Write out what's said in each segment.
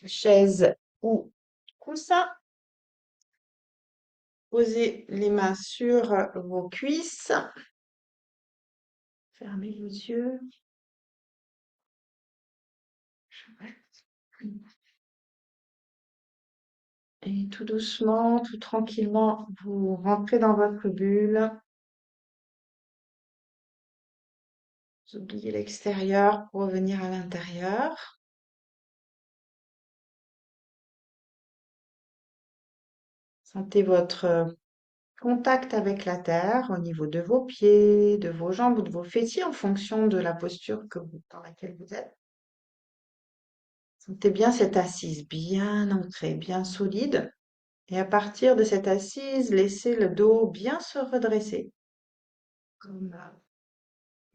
chaise ou coussin. Posez les mains sur vos cuisses. Fermez vos yeux. Et tout doucement, tout tranquillement, vous rentrez dans votre bulle. Vous oubliez l'extérieur pour revenir à l'intérieur. Sentez votre contact avec la terre au niveau de vos pieds, de vos jambes ou de vos fessiers en fonction de la posture dans laquelle vous êtes. Sentez bien cette assise bien ancrée, bien solide. Et à partir de cette assise, laissez le dos bien se redresser, comme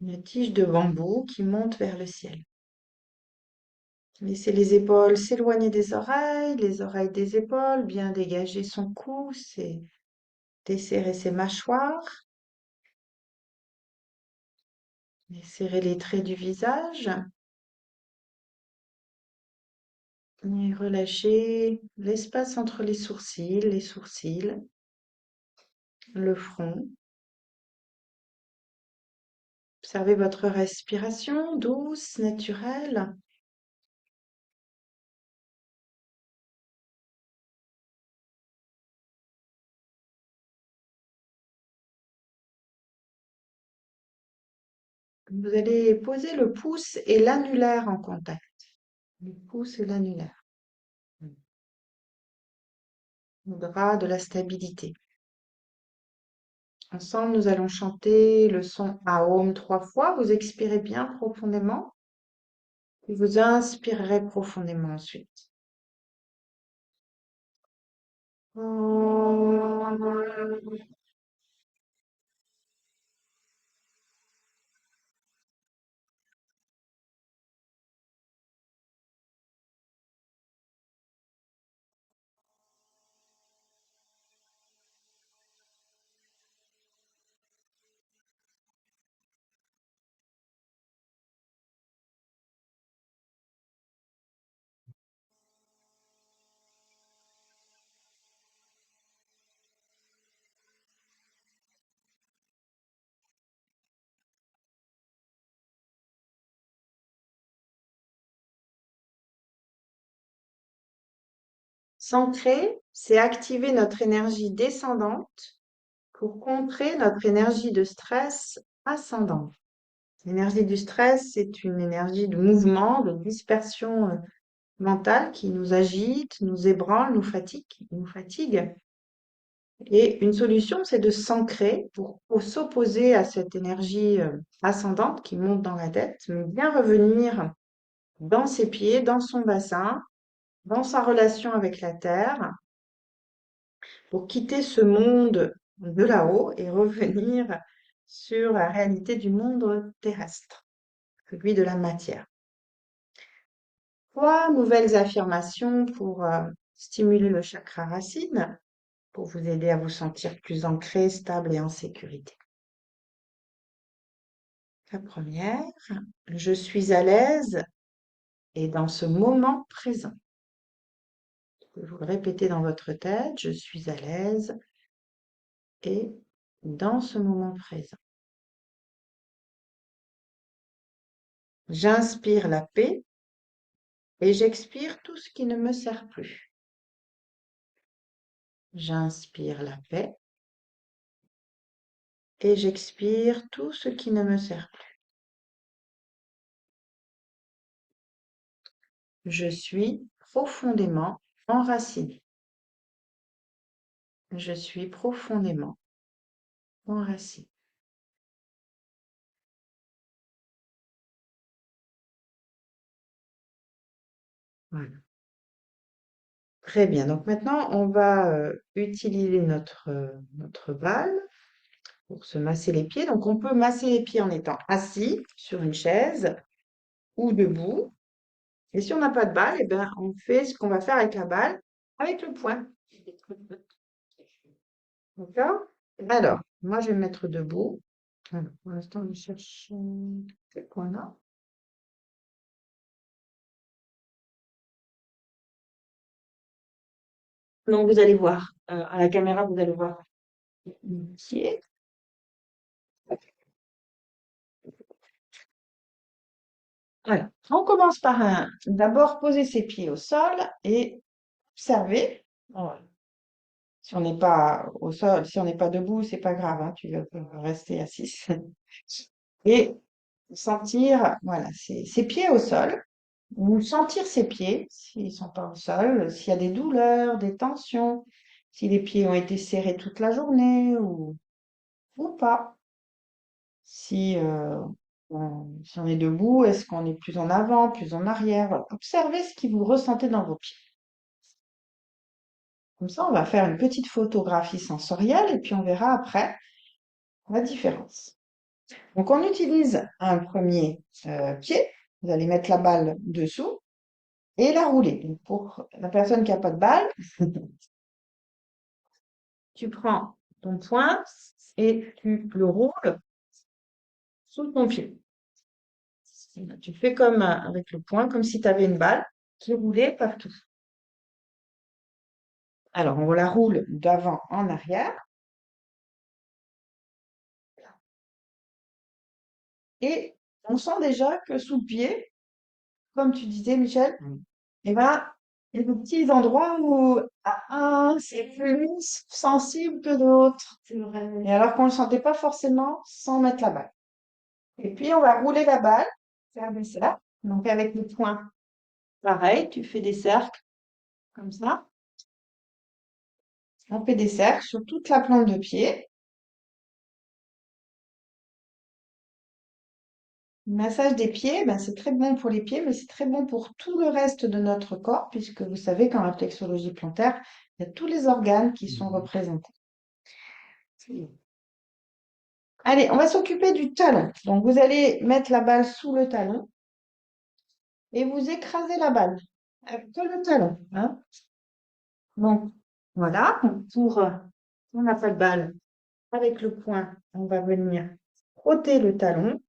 une tige de bambou qui monte vers le ciel. Laissez les épaules s'éloigner des oreilles, les oreilles des épaules, bien dégager son cou, desserrer ses mâchoires, serrer les traits du visage et relâcher l'espace entre les sourcils, le front. Observez votre respiration douce, naturelle. Vous allez poser le pouce et l'annulaire en contact. Le pouce et l'annulaire. On aura de la stabilité. Ensemble, nous allons chanter le son Aum 3 fois. Vous expirez bien profondément et vous inspirerez profondément ensuite. S'ancrer, c'est activer notre énergie descendante pour contrer notre énergie de stress ascendante. L'énergie du stress, c'est une énergie de mouvement, de dispersion mentale qui nous agite, nous ébranle, nous fatigue. Et une solution, c'est de s'ancrer pour s'opposer à cette énergie ascendante qui monte dans la tête, mais bien revenir dans ses pieds, dans son bassin, dans sa relation avec la terre, pour quitter ce monde de là-haut et revenir sur la réalité du monde terrestre, celui de la matière. 3 nouvelles affirmations pour stimuler le chakra racine, pour vous aider à vous sentir plus ancré, stable et en sécurité. La première, je suis à l'aise et dans ce moment présent. Vous le répétez dans votre tête, je suis à l'aise et dans ce moment présent. J'inspire la paix et j'expire tout ce qui ne me sert plus. J'inspire la paix et j'expire tout ce qui ne me sert plus. Je suis profondément enraciné. Je suis profondément enraciné. Voilà. Très bien. Donc maintenant, on va utiliser notre balle pour se masser les pieds. Donc on peut masser les pieds en étant assis sur une chaise ou debout. Et si on n'a pas de balle, eh ben, on fait ce qu'on va faire avec la balle, avec le poing. D'accord? Alors, moi, je vais me mettre debout. Alors, pour l'instant, je cherche ce point-là. Donc, vous allez voir, à la caméra, vous allez voir le pied. Voilà. On commence par d'abord poser ses pieds au sol et observer. Voilà. Si on n'est pas au sol, si on n'est pas debout, c'est pas grave, hein, tu peux rester assis. Et sentir, voilà, ses pieds au sol, ou sentir ses pieds, s'ils sont pas au sol, s'il y a des douleurs, des tensions, si les pieds ont été serrés toute la journée ou pas. Si, si on est debout, est-ce qu'on est plus en avant, plus en arrière? Voilà. Observez ce que vous ressentez dans vos pieds. Comme ça, on va faire une petite photographie sensorielle et puis on verra après la différence. Donc, on utilise un premier pied. Vous allez mettre la balle dessous et la rouler. Donc, pour la personne qui n'a pas de balle, tu prends ton poing et tu le roules sous ton pied. Tu fais comme avec le poing, comme si tu avais une balle qui roulait partout. Alors, on la roule d'avant en arrière et on sent déjà que sous le pied, comme tu disais, Michel, eh ben, il y a des petits endroits où c'est plus sensible que d'autres. C'est vrai. Et alors qu'on ne le sentait pas forcément sans mettre la balle. Et puis, on va rouler la balle, faire des cercles. Donc, avec le poing, pareil, tu fais des cercles comme ça. On fait des cercles sur toute la plante de pied. Le massage des pieds, ben, c'est très bon pour les pieds, mais c'est très bon pour tout le reste de notre corps, puisque vous savez qu'en réflexologie plantaire, il y a tous les organes qui sont représentés. Allez, on va s'occuper du talon. Donc, vous allez mettre la balle sous le talon et vous écrasez la balle avec que le talon, hein. Donc, voilà, on n'a pas de balle, avec le poing, on va venir frotter le talon.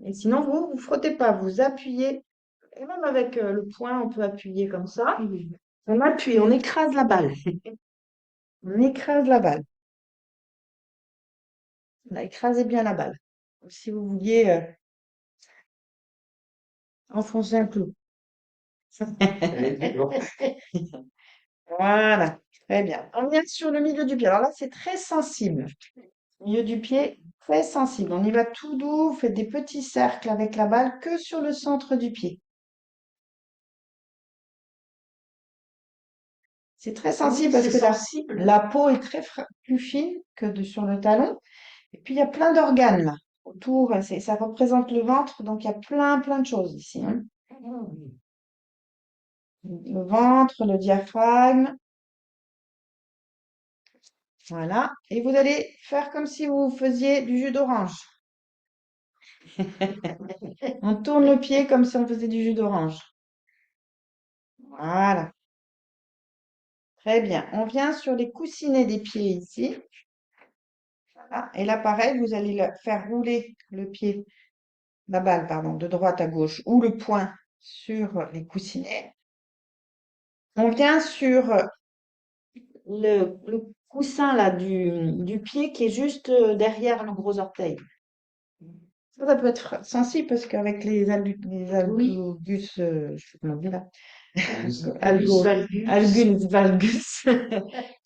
Et sinon, vous frottez pas, vous appuyez. Et même avec le poing, on peut appuyer comme ça. On appuie, on écrase la balle. On écrase la balle. On a écrasé bien la balle. Comme si vous vouliez enfoncer un clou. Voilà, très bien. On vient sur le milieu du pied. Alors là, c'est très sensible. Milieu du pied, très sensible. On y va tout doux, vous faites des petits cercles avec la balle que sur le centre du pied. C'est très sensible parce que la peau est plus fine que sur le talon. Et puis, il y a plein d'organes là autour. Ça représente le ventre, donc il y a plein de choses ici, hein. Le ventre, le diaphragme. Voilà. Et vous allez faire comme si vous faisiez du jus d'orange. On tourne le pied comme si on faisait du jus d'orange. Voilà. Très bien. On vient sur les coussinets des pieds ici. Voilà. Et là, pareil, vous allez faire rouler le pied, la balle, pardon, de droite à gauche ou le poing sur les coussinets. On vient sur le coussin là du pied qui est juste derrière le gros orteil. Ça peut être sensible parce qu'avec les algus, je sais pas comment on dit là. Algus valgus.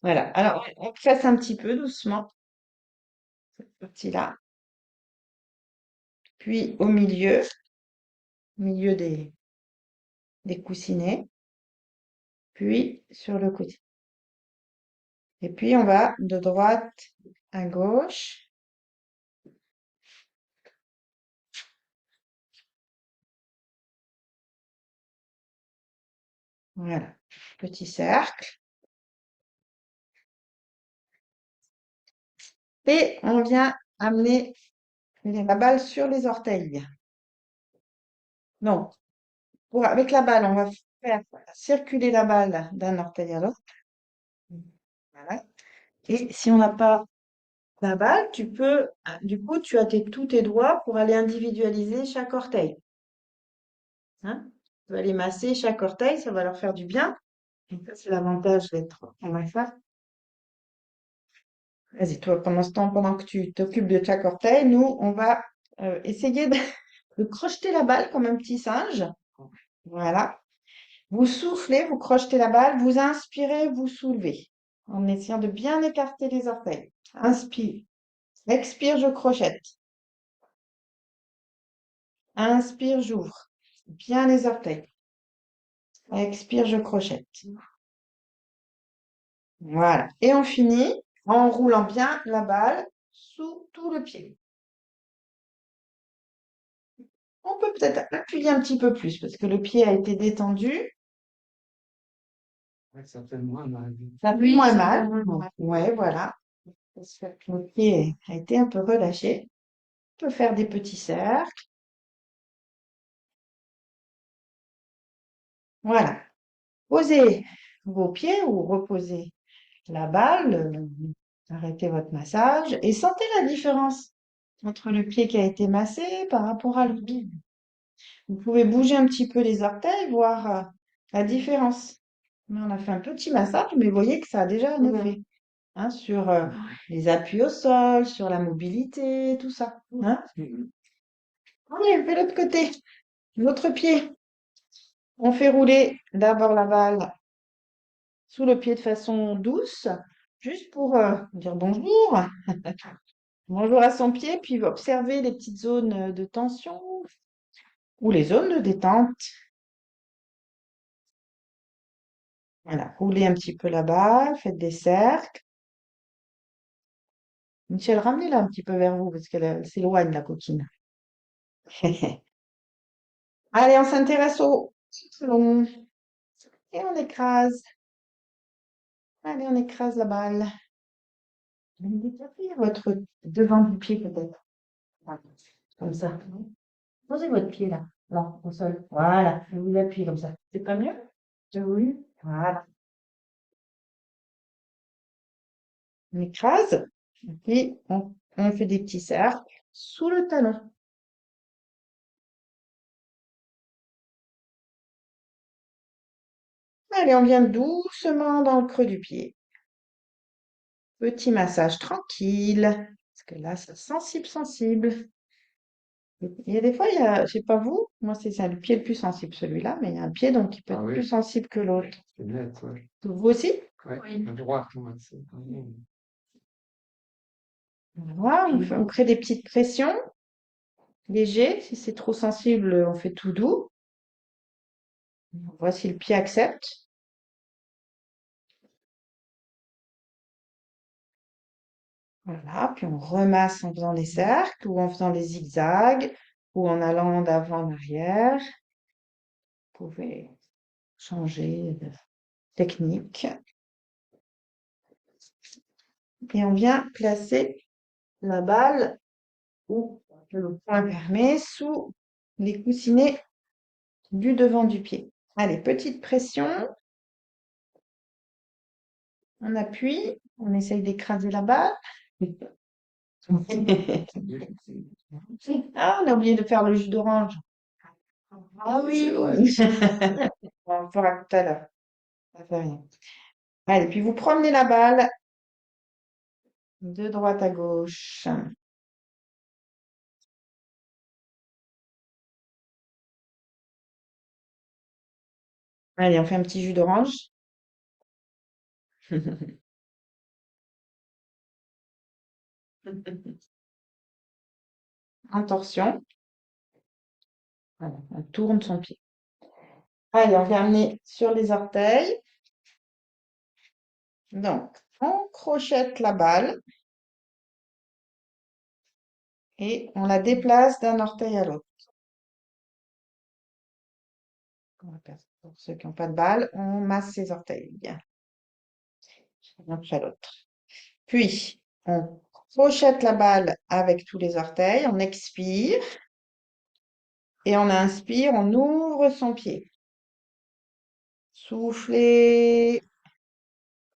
Voilà. Alors, on presse un petit peu doucement, cette partie-là. Puis au milieu des coussinets. Puis sur le côté. Et puis, on va de droite à gauche. Voilà. Petit cercle. Et on vient amener la balle sur les orteils. Donc, avec la balle, on va faire circuler la balle d'un orteil à l'autre. Voilà. Et si on n'a pas la balle, du coup, tu as tous tes doigts pour aller individualiser chaque orteil. Hein? Vous allez masser chaque orteil, ça va leur faire du bien. Donc ça, c'est l'avantage d'être en massage. Vas-y, toi, pendant ce temps, pendant que tu t'occupes de chaque orteil, nous, on va essayer de crocheter la balle comme un petit singe. Voilà. Vous soufflez, vous crochetez la balle, vous inspirez, vous soulevez. En essayant de bien écarter les orteils. Inspire. Expire, je crochette. Inspire, j'ouvre. Bien les orteils. Expire, je crochette. Voilà. Et on finit en roulant bien la balle sous tout le pied. On peut peut-être appuyer un petit peu plus parce que le pied a été détendu. Ouais, ça fait moins mal. Ça fait Oui, moins ça mal. fait moins mal. Ouais, voilà. Parce que le pied a été un peu relâché. On peut faire des petits cercles. Voilà. Posez vos pieds ou reposez la balle. Arrêtez votre massage et sentez la différence entre le pied qui a été massé par rapport à l'autre. Vous pouvez bouger un petit peu les orteils, voir la différence. Mais on a fait un petit massage, mais vous voyez que ça a déjà un effet hein, sur les appuis au sol, sur la mobilité, tout ça. Hein. Allez, on fait l'autre côté, l'autre pied. On fait rouler d'abord la balle sous le pied de façon douce, juste pour dire bonjour. Bonjour à son pied, puis observer les petites zones de tension ou les zones de détente. Voilà, roulez un petit peu la balle, faites des cercles. Michel, ramenez-la un petit peu vers vous parce qu'elle s'éloigne, la coquine. Allez, on s'intéresse au long et on écrase. Allez, on écrase la balle. Vous allez déplacer votre devant du pied peut-être. Voilà, comme ça. Posez votre pied là, là, au sol. Voilà, et vous appuyez comme ça. C'est pas mieux? Oui. Voilà. On écrase, et puis on fait des petits cercles sous le talon. Allez, on vient doucement dans le creux du pied. Petit massage tranquille, parce que là, c'est sensible, sensible. Il y a des fois, je sais pas vous, moi c'est le pied le plus sensible celui-là, mais il y a un pied donc qui peut Ah être oui. plus sensible que l'autre. C'est net, ouais. Vous aussi? Ouais, Oui. à droite, moi, c'est. Voilà, on crée des petites pressions légères. Si c'est trop sensible, on fait tout doux. On voit si le pied accepte. Voilà, puis on remasse en faisant des cercles ou en faisant des zigzags ou en allant d'avant en arrière. Vous pouvez changer de technique. Et on vient placer la balle ou le point permet sous les coussinets du devant du pied. Allez, petite pression. On appuie. On essaye d'écraser la balle. Ah, on a oublié de faire le jus d'orange. Ah oui. On le fera tout à l'heure. Ça fait rien. Allez, puis vous promenez la balle de droite à gauche. Allez, on fait un petit jus d'orange. En torsion. Voilà, on tourne son pied. Allez, on vient amener sur les orteils. Donc, on crochette la balle et on la déplace d'un orteil à l'autre. Pour ceux qui n'ont pas de balle, on masse ses orteils bien, l'un après l'autre. Puis, on crochette la balle avec tous les orteils, on expire et on inspire, on ouvre son pied. Soufflez,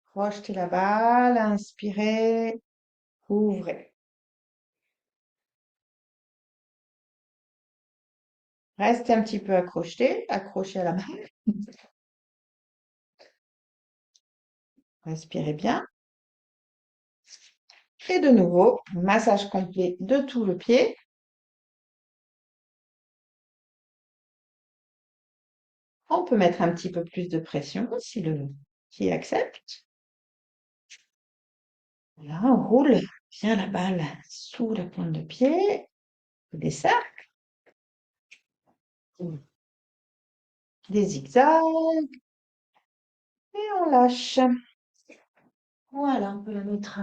crochetez la balle, inspirez, ouvrez. Restez un petit peu accroché à la main. Respirez bien. Et de nouveau, massage complet de tout le pied. On peut mettre un petit peu plus de pression si le pied accepte. Là, on roule bien la balle sous la pointe de pied. Des cercles, des zigzags. Et on lâche. Voilà, on peut la mettre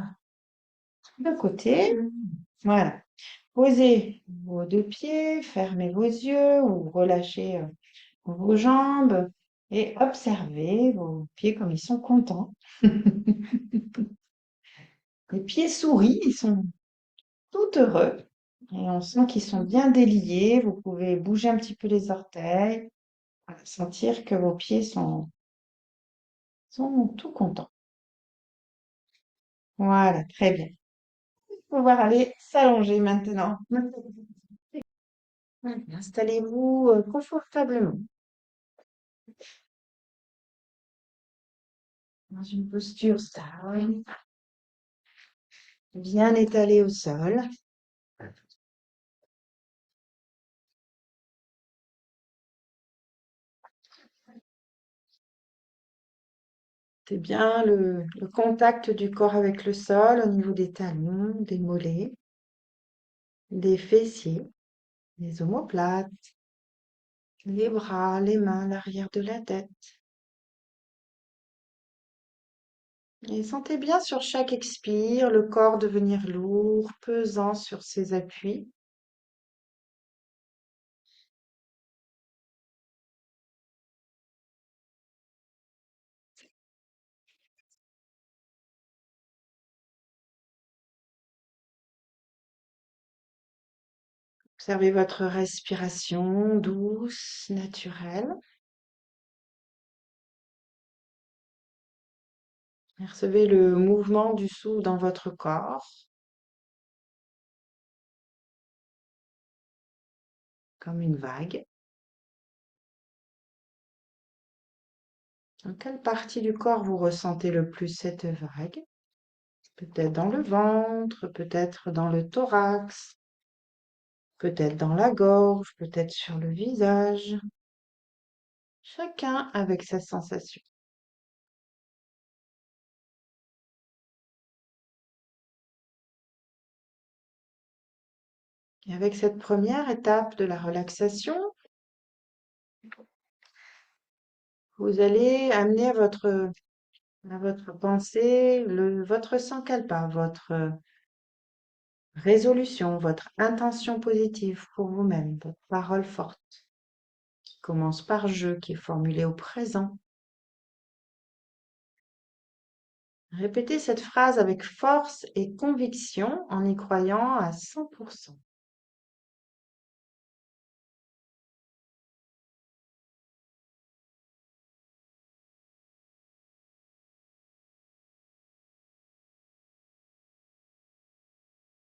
de côté. Voilà. Posez vos deux pieds, fermez vos yeux ou relâchez vos jambes et observez vos pieds comme ils sont contents. Les pieds souris, ils sont tout heureux et on sent qu'ils sont bien déliés. Vous pouvez bouger un petit peu les orteils, sentir que vos pieds sont tout contents. Voilà, très bien. Pouvoir aller s'allonger maintenant. Installez-vous confortablement dans une posture stable, bien étalée au sol. C'est bien le contact du corps avec le sol au niveau des talons, des mollets, des fessiers, des omoplates, les bras, les mains, l'arrière de la tête. Et sentez bien sur chaque expire le corps devenir lourd, pesant sur ses appuis. Observez votre respiration douce, naturelle. Percevez le mouvement du souffle dans votre corps, comme une vague. Dans quelle partie du corps vous ressentez le plus cette vague? Peut-être dans le ventre, peut-être dans le thorax, peut-être dans la gorge, peut-être sur le visage. Chacun avec sa sensation. Et avec cette première étape de la relaxation, vous allez amener à votre pensée votre sankalpa, votre résolution, votre intention positive pour vous-même, votre parole forte, qui commence par je, qui est formulée au présent. Répétez cette phrase avec force et conviction en y croyant à 100%.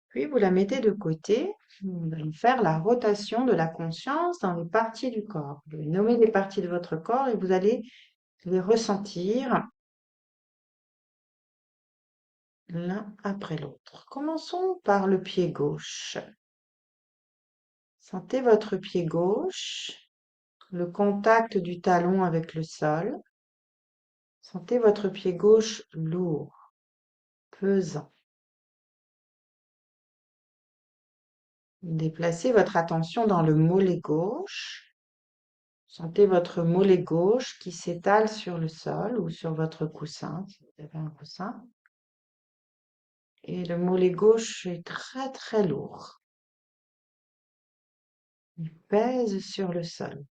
Puis vous la mettez de côté. Vous allez faire la rotation de la conscience dans les parties du corps. Vous allez nommer des parties de votre corps et vous allez les ressentir l'un après l'autre. Commençons par le pied gauche. Sentez votre pied gauche, le contact du talon avec le sol. Sentez votre pied gauche lourd, pesant. Déplacez votre attention dans le mollet gauche. Sentez votre mollet gauche qui s'étale sur le sol ou sur votre coussin, si vous avez un coussin. Et le mollet gauche est très très lourd. Il pèse sur le sol.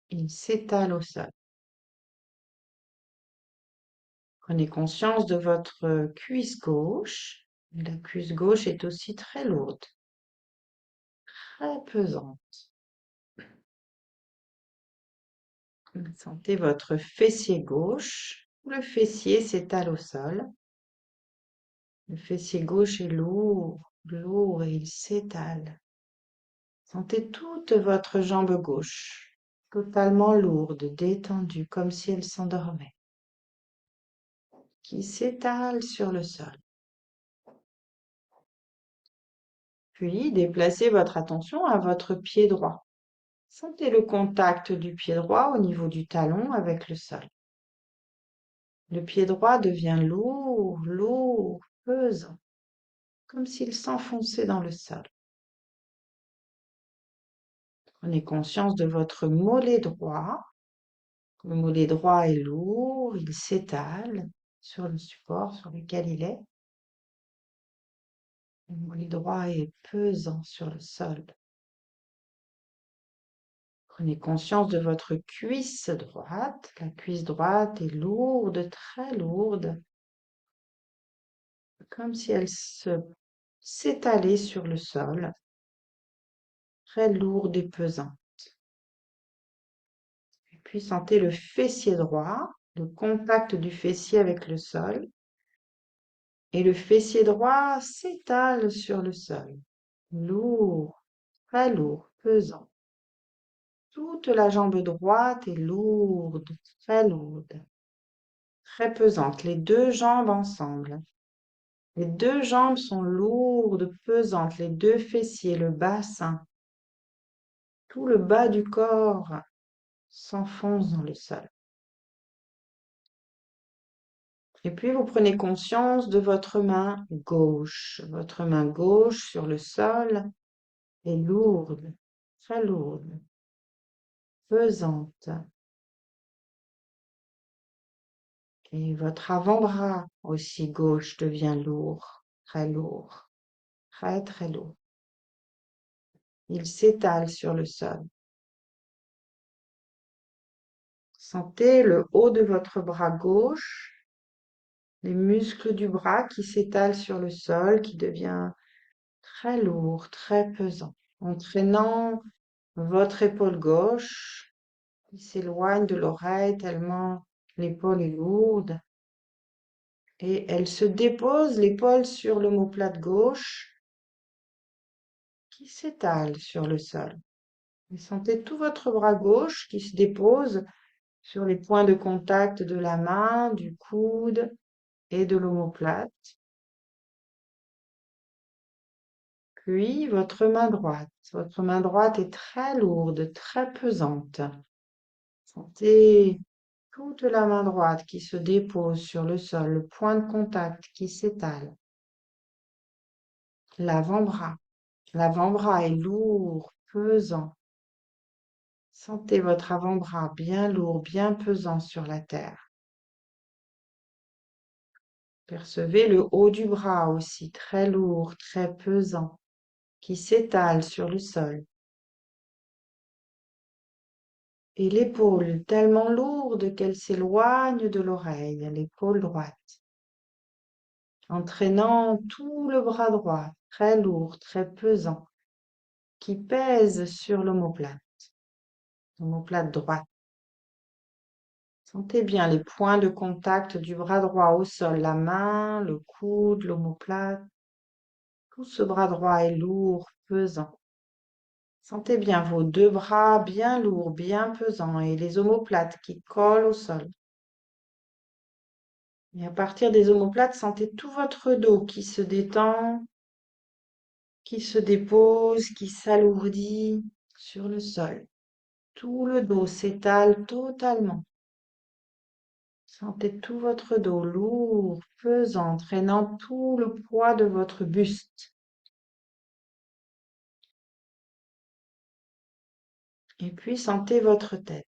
Il s'étale au sol. Prenez conscience de votre cuisse gauche. La cuisse gauche est aussi très lourde, très pesante. Sentez votre fessier gauche. Le fessier s'étale au sol. Le fessier gauche est lourd, lourd et il s'étale. Sentez toute votre jambe gauche, totalement lourde, détendue, comme si elle s'endormait, qui s'étale sur le sol. Puis, déplacez votre attention à votre pied droit. Sentez le contact du pied droit au niveau du talon avec le sol. Le pied droit devient lourd, lourd, pesant, comme s'il s'enfonçait dans le sol. Prenez conscience de votre mollet droit. Le mollet droit est lourd, il s'étale sur le support sur lequel il est. Le mollet droit est pesant sur le sol. Prenez conscience de votre cuisse droite. La cuisse droite est lourde, très lourde, comme si elle s'étalait sur le sol, très lourde et pesante. Et puis sentez le fessier droit, le contact du fessier avec le sol. Et le fessier droit s'étale sur le sol, lourd, très lourd, pesant. Toute la jambe droite est lourde, très pesante. Les deux jambes ensemble. Les deux jambes sont lourdes, pesantes. Les deux fessiers, le bassin. Tout le bas du corps s'enfonce dans le sol. Et puis vous prenez conscience de votre main gauche. Votre main gauche sur le sol est lourde, très lourde, pesante. Et votre avant-bras aussi gauche devient lourd, très très lourd. Il s'étale sur le sol. Sentez le haut de votre bras gauche, les muscles du bras qui s'étalent sur le sol, qui devient très lourd, très pesant, entraînant votre épaule gauche qui s'éloigne de l'oreille tellement l'épaule est lourde. Et elle se dépose l'épaule sur l'omoplate gauche qui s'étale sur le sol. Et sentez tout votre bras gauche qui se dépose sur les points de contact de la main, du coude et de l'omoplate. Puis votre main droite. Votre main droite est très lourde, très pesante. Sentez toute la main droite qui se dépose sur le sol, le point de contact qui s'étale. L'avant-bras. L'avant-bras est lourd, pesant. Sentez votre avant-bras bien lourd, bien pesant sur la terre. Percevez le haut du bras aussi très lourd, très pesant, qui s'étale sur le sol. Et l'épaule tellement lourde qu'elle s'éloigne de l'oreille, l'épaule droite, entraînant tout le bras droit, très lourd, très pesant, qui pèse sur l'omoplate droite. Sentez bien les points de contact du bras droit au sol, la main, le coude, l'omoplate. Tout ce bras droit est lourd, pesant. Sentez bien vos deux bras bien lourds, bien pesants et les omoplates qui collent au sol. Et à partir des omoplates, sentez tout votre dos qui se détend, qui se dépose, qui s'alourdit sur le sol. Tout le dos s'étale totalement. Sentez tout votre dos lourd, pesant, entraînant tout le poids de votre buste. Et puis sentez votre tête.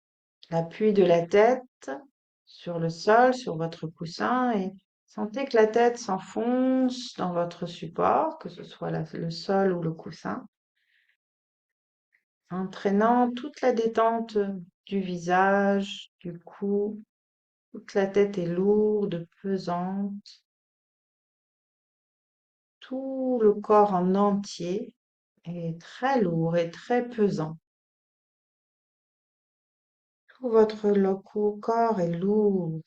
L'appui de la tête sur le sol, sur votre coussin, et sentez que la tête s'enfonce dans votre support, que ce soit le sol ou le coussin, entraînant toute la détente du visage, du cou. Toute la tête est lourde, pesante. Tout le corps en entier est très lourd et très pesant. Tout votre corps est lourd,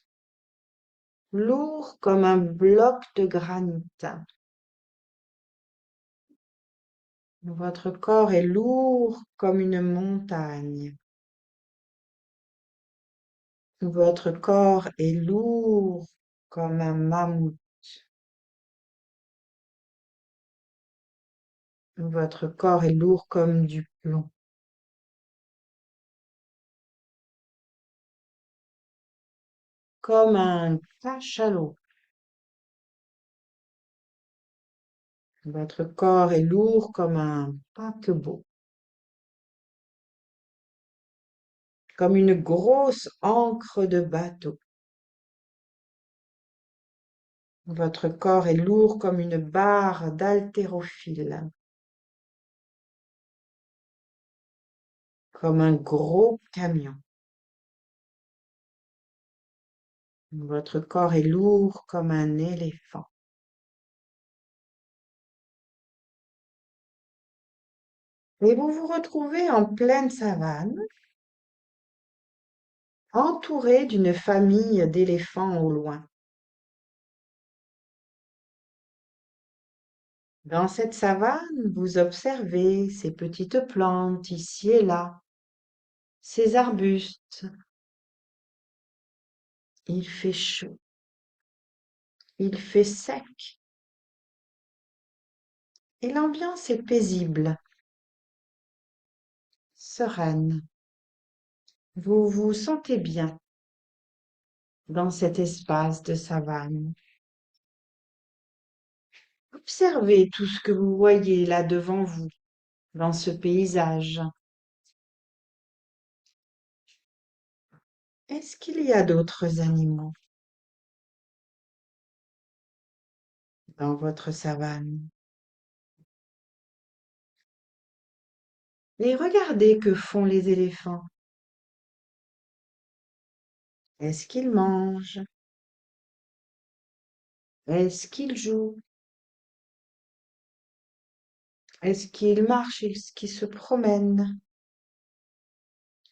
lourd comme un bloc de granit. Votre corps est lourd comme une montagne. Votre corps est lourd comme un mammouth. Votre corps est lourd comme du plomb. Comme un cachalot. Votre corps est lourd comme un paquebot. Comme une grosse ancre de bateau. Votre corps est lourd comme une barre d'haltérophile. Comme un gros camion. Votre corps est lourd comme un éléphant. Et vous vous retrouvez en pleine savane, entouré d'une famille d'éléphants au loin. Dans cette savane, vous observez ces petites plantes ici et là, ces arbustes. Il fait chaud, il fait sec, et l'ambiance est paisible, sereine. Vous vous sentez bien dans cet espace de savane. Observez tout ce que vous voyez là devant vous, dans ce paysage. Est-ce qu'il y a d'autres animaux dans votre savane? Et regardez que font les éléphants. Est-ce qu'ils mangent? Est-ce qu'ils jouent? Est-ce qu'ils marchent? Est-ce qu'ils se promènent?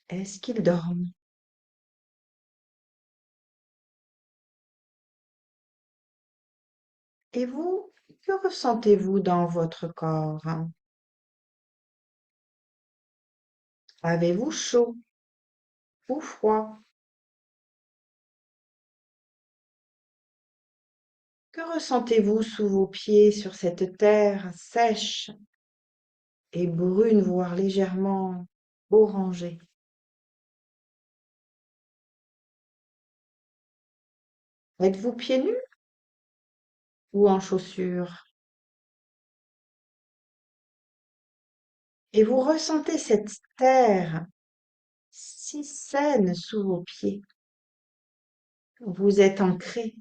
Est-ce qu'ils dorment? Et vous, que ressentez-vous dans votre corps? Avez-vous chaud ou froid? Que ressentez-vous sous vos pieds sur cette terre sèche et brune, voire légèrement orangée? Êtes-vous pieds nus ou en chaussures? Et vous ressentez cette terre si saine sous vos pieds. Vous êtes ancré.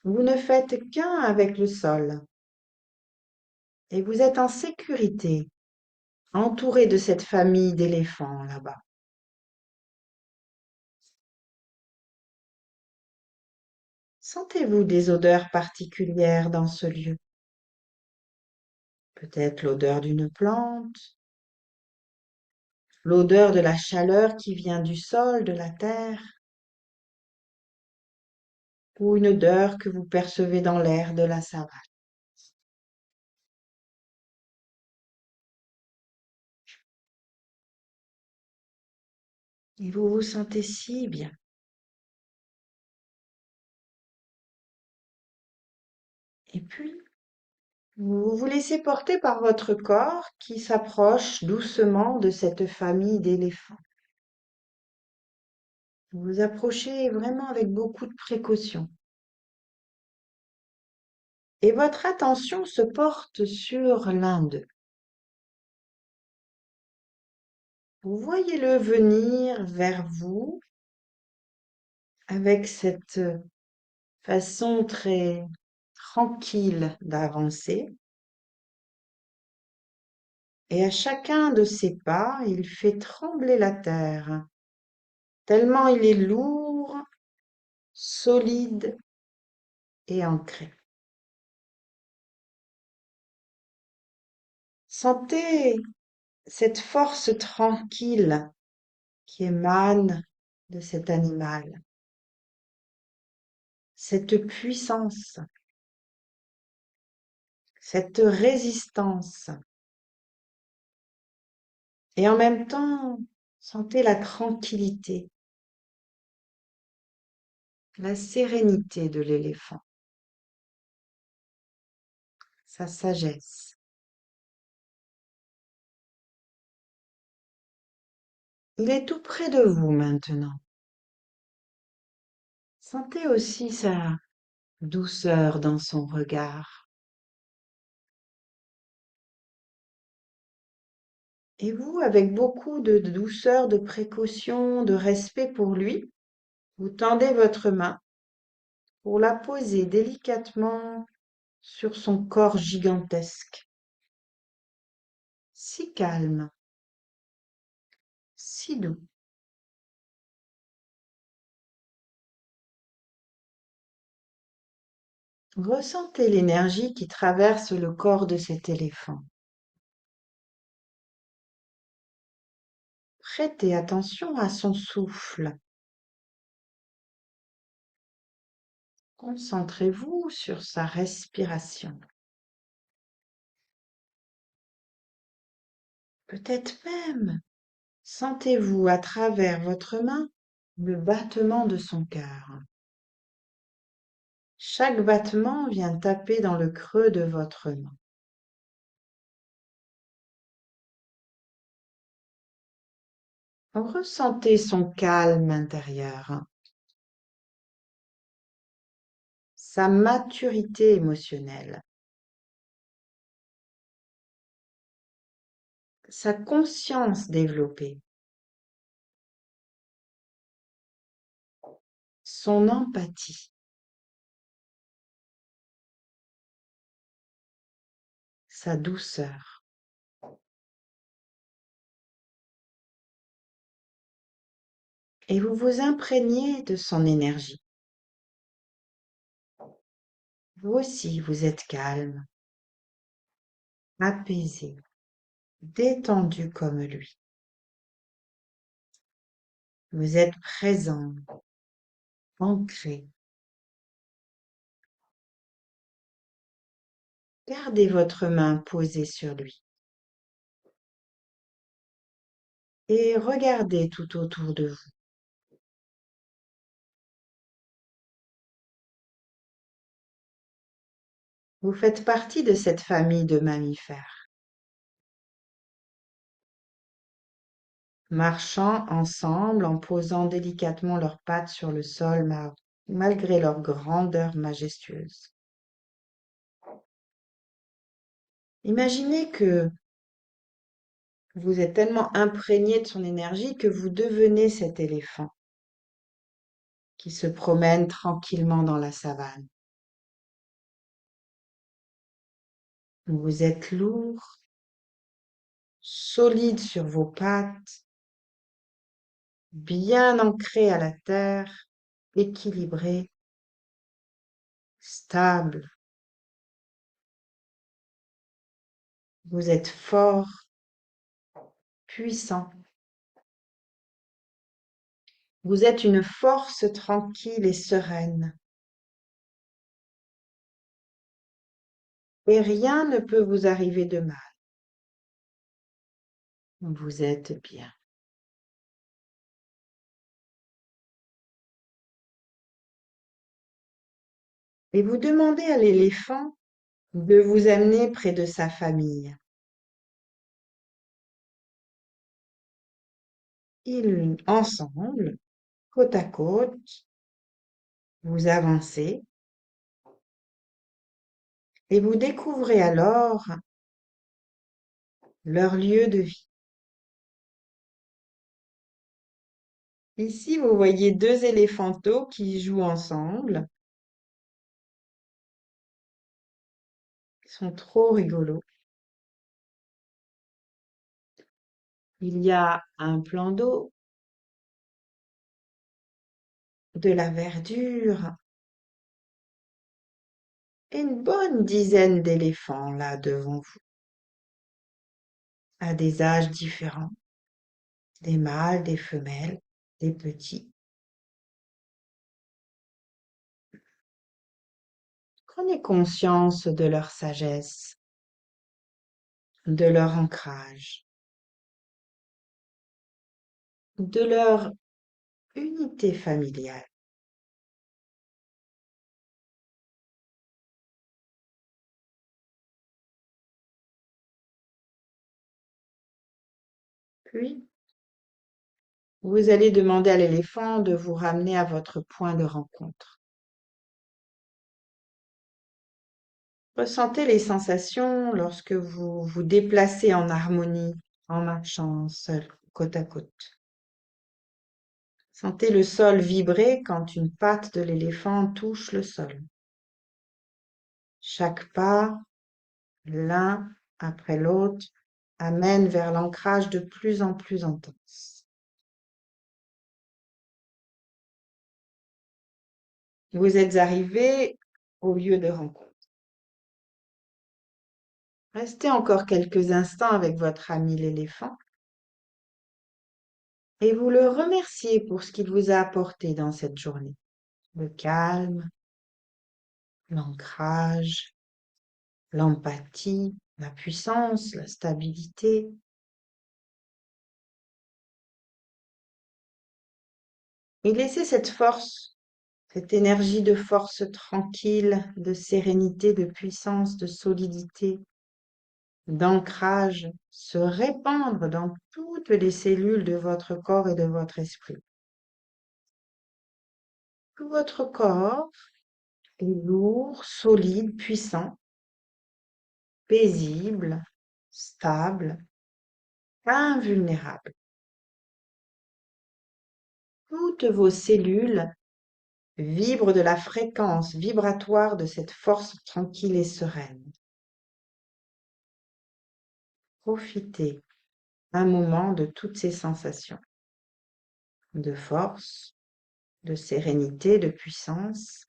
Vous ne faites qu'un avec le sol. Et vous êtes en sécurité, entouré de cette famille d'éléphants là-bas. Sentez-vous des odeurs particulières dans ce lieu? Peut-être l'odeur d'une plante, l'odeur de la chaleur qui vient du sol, de la terre, ou une odeur que vous percevez dans l'air de la savane. Et vous vous sentez si bien. Et puis, vous vous laissez porter par votre corps qui s'approche doucement de cette famille d'éléphants. Vous vous approchez vraiment avec beaucoup de précaution. Et votre attention se porte sur l'un d'eux. Vous voyez-le venir vers vous avec cette façon très tranquille d'avancer. Et à chacun de ses pas, il fait trembler la terre, tellement il est lourd, solide et ancré. Sentez cette force tranquille qui émane de cet animal, cette puissance, cette résistance. Et en même temps, sentez la tranquillité, la sérénité de l'éléphant, sa sagesse. Il est tout près de vous maintenant. Sentez aussi sa douceur dans son regard. Et vous, avec beaucoup de douceur, de précaution, de respect pour lui, vous tendez votre main pour la poser délicatement sur son corps gigantesque, si calme, si doux. Ressentez l'énergie qui traverse le corps de cet éléphant. Prêtez attention à son souffle. Concentrez-vous sur sa respiration. Peut-être même sentez-vous à travers votre main le battement de son cœur. Chaque battement vient taper dans le creux de votre main. Ressentez son calme intérieur, sa maturité émotionnelle, sa conscience développée, son empathie, sa douceur. Et vous vous imprégnez de son énergie. Vous aussi, vous êtes calme, apaisé, détendu comme lui. Vous êtes présent, ancré. Gardez votre main posée sur lui et regardez tout autour de vous. Vous faites partie de cette famille de mammifères, marchant ensemble en posant délicatement leurs pattes sur le sol malgré leur grandeur majestueuse. Imaginez que vous êtes tellement imprégné de son énergie que vous devenez cet éléphant qui se promène tranquillement dans la savane. Vous êtes lourd, solide sur vos pattes, bien ancré à la terre, équilibré, stable. Vous êtes fort, puissant. Vous êtes une force tranquille et sereine. Et rien ne peut vous arriver de mal. Vous êtes bien. Et vous demandez à l'éléphant de vous amener près de sa famille. Ils, ensemble, côte à côte, vous avancez et vous découvrez alors leur lieu de vie. Ici, vous voyez deux éléphantos qui jouent ensemble. Ils sont trop rigolos. Il y a un plan d'eau, de la verdure et une bonne dizaine d'éléphants là devant vous, à des âges différents, des mâles, des femelles, des petits, Prenez conscience de leur sagesse, de leur ancrage, de leur unité familiale. Puis, vous allez demander à l'éléphant de vous ramener à votre point de rencontre. Ressentez les sensations lorsque vous vous déplacez en harmonie, en marchant seul, côte à côte. Sentez le sol vibrer quand une patte de l'éléphant touche le sol. Chaque pas, l'un après l'autre, amène vers l'ancrage de plus en plus intense. Vous êtes arrivé au lieu de rencontre. Restez encore quelques instants avec votre ami l'éléphant et vous le remerciez pour ce qu'il vous a apporté dans cette journée. Le calme, l'ancrage, l'empathie, la puissance, la stabilité. Et laissez cette force, cette énergie de force tranquille, de sérénité, de puissance, de solidité, d'ancrage se répandre dans toutes les cellules de votre corps et de votre esprit. Tout votre corps est lourd, solide, puissant, paisible, stable, invulnérable. Toutes vos cellules vibrent de la fréquence vibratoire de cette force tranquille et sereine. Profitez un moment de toutes ces sensations de force, de sérénité, de puissance,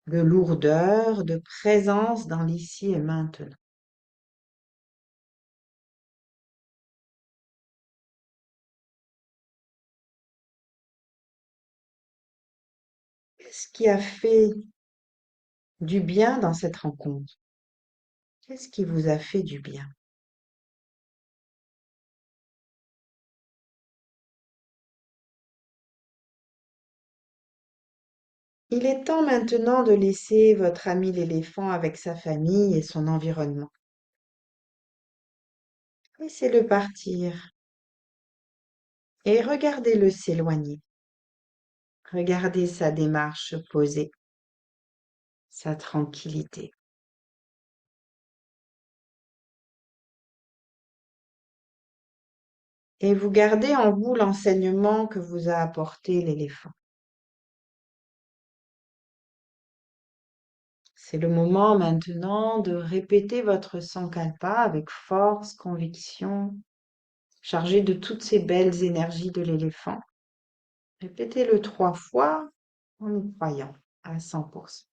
de lourdeur, de présence dans l'ici et maintenant. Qu'est-ce qui a fait du bien dans cette rencontre? Qu'est-ce qui vous a fait du bien? Il est temps maintenant de laisser votre ami l'éléphant avec sa famille et son environnement. Laissez-le partir et regardez-le s'éloigner. Regardez sa démarche posée, sa tranquillité. Et vous gardez en vous l'enseignement que vous a apporté l'éléphant. C'est le moment maintenant de répéter votre sankalpa avec force, conviction, chargé de toutes ces belles énergies de l'éléphant. Répétez-le 3 fois en y croyant à 100%.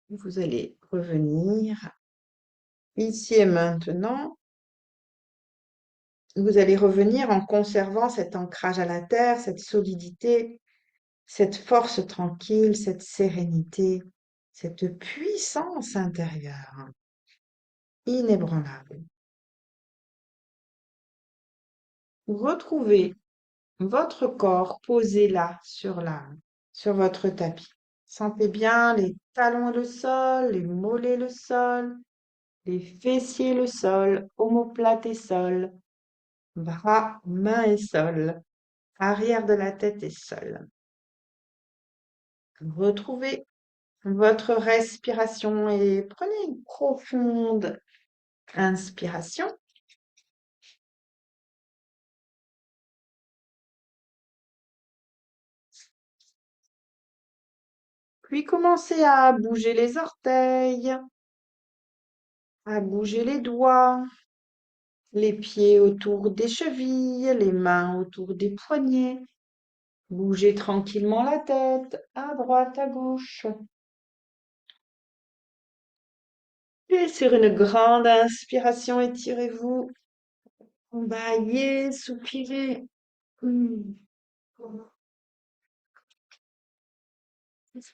Vous allez revenir ici et maintenant. Vous allez revenir en conservant cet ancrage à la terre, cette solidité, cette force tranquille, cette sérénité, cette puissance intérieure inébranlable. Vous retrouvez votre corps posé là, sur votre tapis. Sentez bien les talons le sol, les mollets le sol, les fessiers le sol, omoplate et sol, bras, mains et sol, arrière de la tête et sol. Retrouvez votre respiration et prenez une profonde inspiration. Puis commencez à bouger les orteils, à bouger les doigts, les pieds autour des chevilles, les mains autour des poignets. Bougez tranquillement la tête, à droite, à gauche. Et sur une grande inspiration, étirez-vous, bâillez, soupirez. Hmm.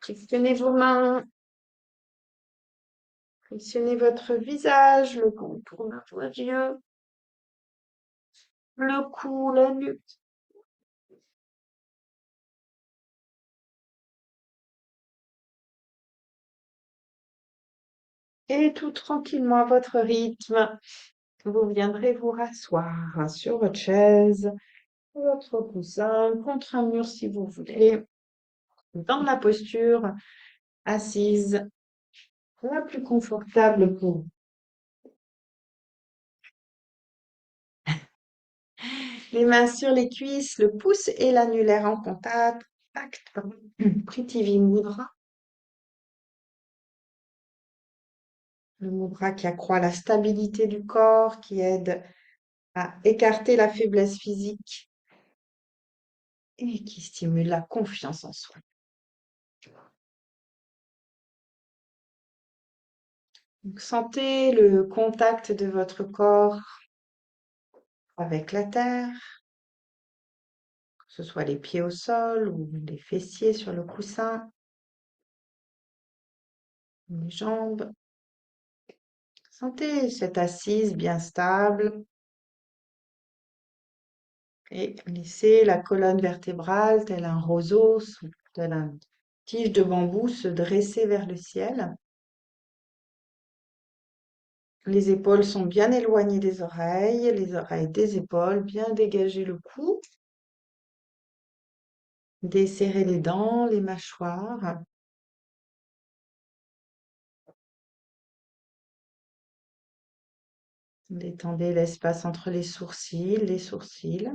Frictionnez vos mains, frictionnez votre visage, le contour de vos yeux, le cou, la nuque. Et tout tranquillement à votre rythme, vous viendrez vous rasseoir sur votre chaise, votre coussin, contre un mur si vous voulez, dans la posture assise la plus confortable pour vous. Les mains sur les cuisses, le pouce et l'annulaire en contact. Pardon. Prithvi Mudra, le mudra qui accroît la stabilité du corps, qui aide à écarter la faiblesse physique et qui stimule la confiance en soi. Donc, sentez le contact de votre corps avec la terre, que ce soit les pieds au sol ou les fessiers sur le coussin, les jambes. Sentez cette assise bien stable et laissez la colonne vertébrale, tel un roseau, tel un tige de bambou, se dresser vers le ciel. Les épaules sont bien éloignées des oreilles, les oreilles des épaules, bien dégager le cou, desserrer les dents, les mâchoires. Détendez l'espace entre les sourcils, les sourcils.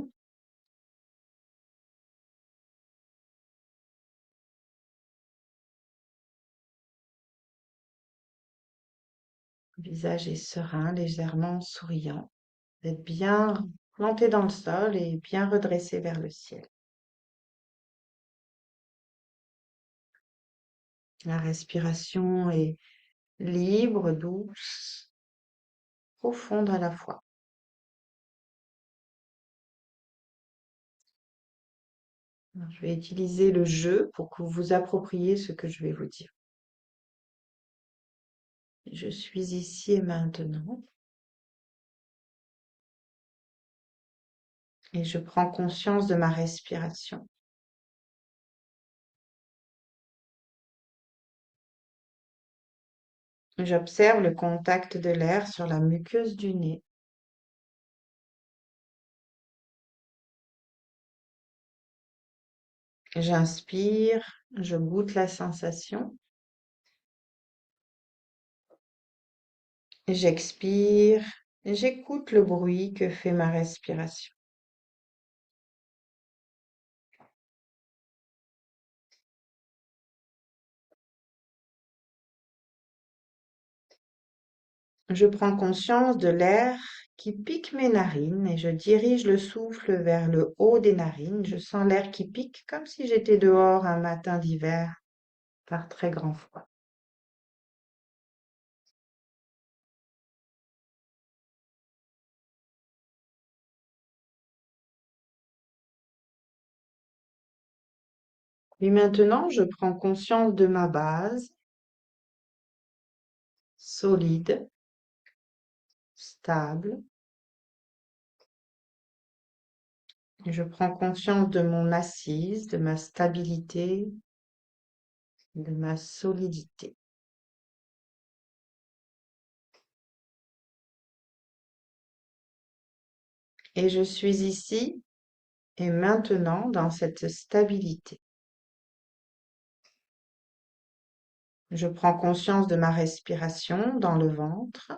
Le visage est serein, légèrement souriant. Vous êtes bien planté dans le sol et bien redressé vers le ciel. La respiration est libre, douce, profonde à la fois. Alors, je vais utiliser le jeu pour que vous vous appropriez ce que je vais vous dire. Je suis ici et maintenant et je prends conscience de ma respiration. J'observe le contact de l'air sur la muqueuse du nez. J'inspire, je goûte la sensation. J'expire, j'écoute le bruit que fait ma respiration. Je prends conscience de l'air qui pique mes narines et je dirige le souffle vers le haut des narines. Je sens l'air qui pique comme si j'étais dehors un matin d'hiver par très grand froid. Et maintenant, je prends conscience de ma base solide, stable. Et je prends conscience de mon assise, de ma stabilité, de ma solidité. Et je suis ici et maintenant dans cette stabilité. Je prends conscience de ma respiration dans le ventre,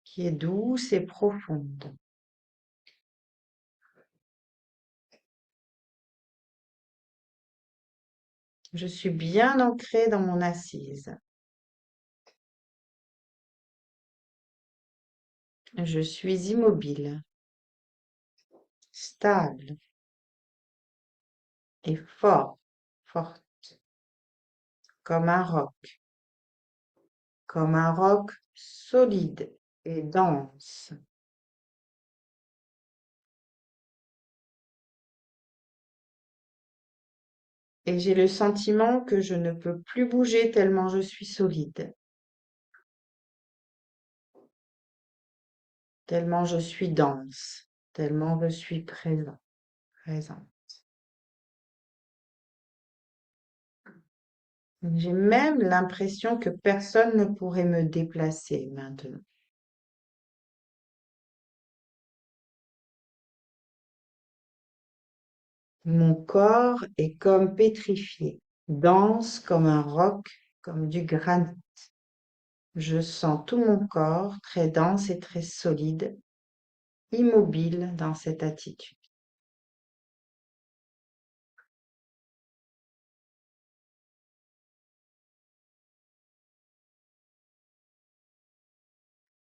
qui est douce et profonde. Je suis bien ancrée dans mon assise. Je suis immobile, stable et forte, comme un roc. comme un roc solide et dense. Et j'ai le sentiment que je ne peux plus bouger tellement je suis solide, tellement je suis dense, tellement je suis présent. J'ai même l'impression que personne ne pourrait me déplacer maintenant. Mon corps est comme pétrifié, dense comme un roc, comme du granit. Je sens tout mon corps très dense et très solide, immobile dans cette attitude.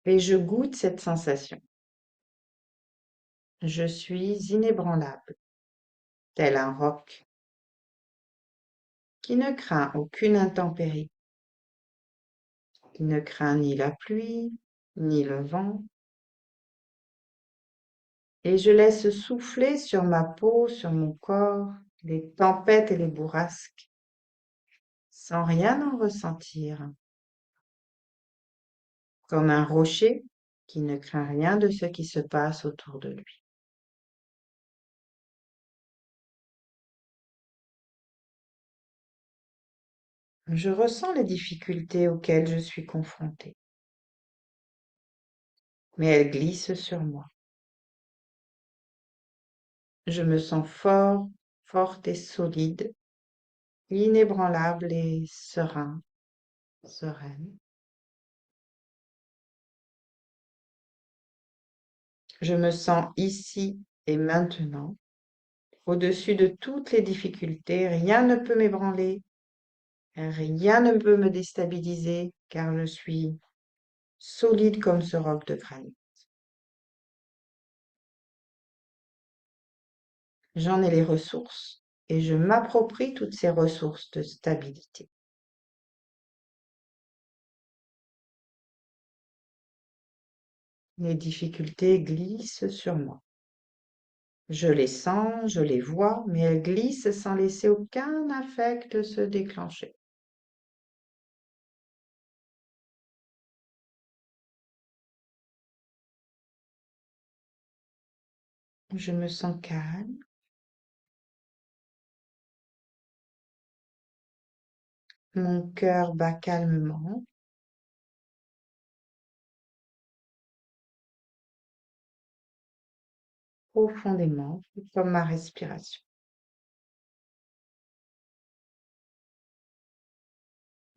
Et je goûte cette sensation. Je suis inébranlable, tel un roc qui ne craint aucune intempérie, qui ne craint ni la pluie, ni le vent, et je laisse souffler sur ma peau, sur mon corps, les tempêtes et les bourrasques, sans rien en ressentir, comme un rocher qui ne craint rien de ce qui se passe autour de lui. Je ressens les difficultés auxquelles je suis confrontée, mais elles glissent sur moi. Je me sens fort, forte et solide, inébranlable et sereine. Je me sens ici et maintenant, au-dessus de toutes les difficultés. Rien ne peut m'ébranler, rien ne peut me déstabiliser, car je suis solide comme ce roc de granit. J'en ai les ressources et je m'approprie toutes ces ressources de stabilité. Les difficultés glissent sur moi. Je les sens, je les vois, mais elles glissent sans laisser aucun affect se déclencher. Je me sens calme, mon cœur bat calmement, profondément, comme ma respiration.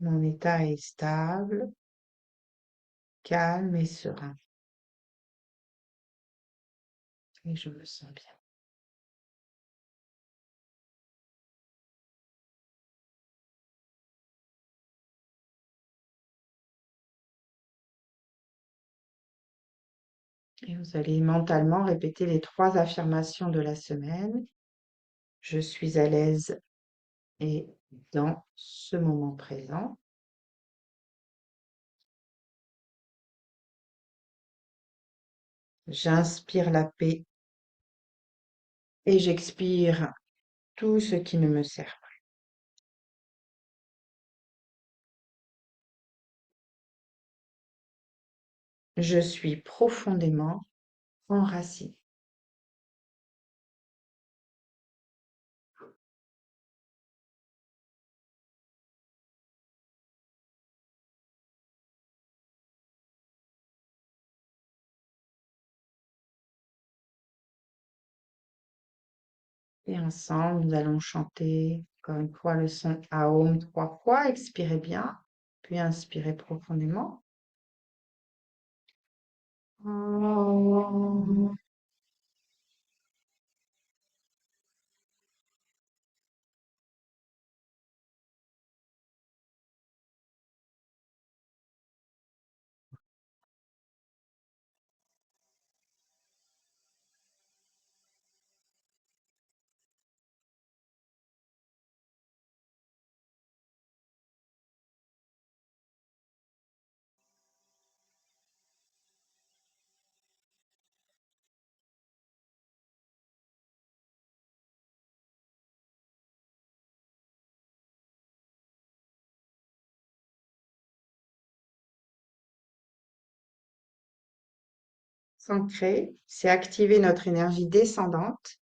Mon état est stable, calme et serein, et je me sens bien. Et vous allez mentalement répéter les 3 affirmations de la semaine. Je suis à l'aise et dans ce moment présent. J'inspire la paix et j'expire tout ce qui ne me sert pas. Je suis profondément enracinée. Et ensemble, nous allons chanter encore une fois le son Aum 3 fois. Expirez bien, puis inspirez profondément. Aum. S'ancrer, c'est activer notre énergie descendante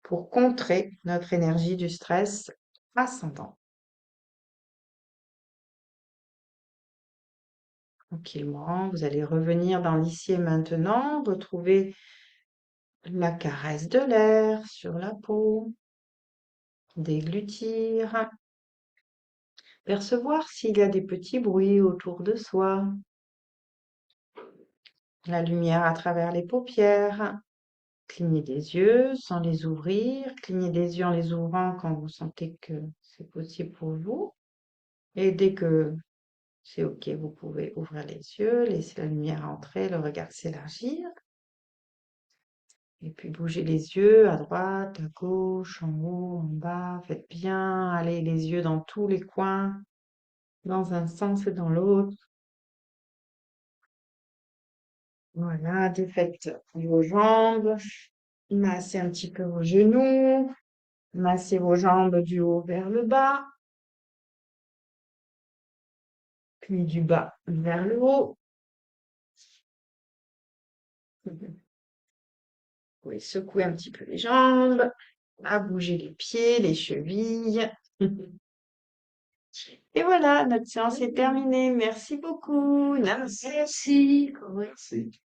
pour contrer notre énergie du stress ascendant. Tranquillement, vous allez revenir dans l'ici et maintenant, retrouver la caresse de l'air sur la peau, déglutir, percevoir s'il y a des petits bruits autour de soi, la lumière à travers les paupières, cligner des yeux sans les ouvrir, cligner des yeux en les ouvrant quand vous sentez que c'est possible pour vous. Et dès que c'est OK, vous pouvez ouvrir les yeux, laisser la lumière entrer, le regard s'élargir. Et puis bougez les yeux à droite, à gauche, en haut, en bas. Faites bien aller les yeux dans tous les coins, dans un sens et dans l'autre. Voilà, défaites vos jambes, massez un petit peu vos genoux, massez vos jambes du haut vers le bas, puis du bas vers le haut. Vous pouvez secouer un petit peu les jambes, à bouger les pieds, les chevilles. Et voilà, notre séance est terminée. Merci beaucoup. Namaste. Merci. Merci.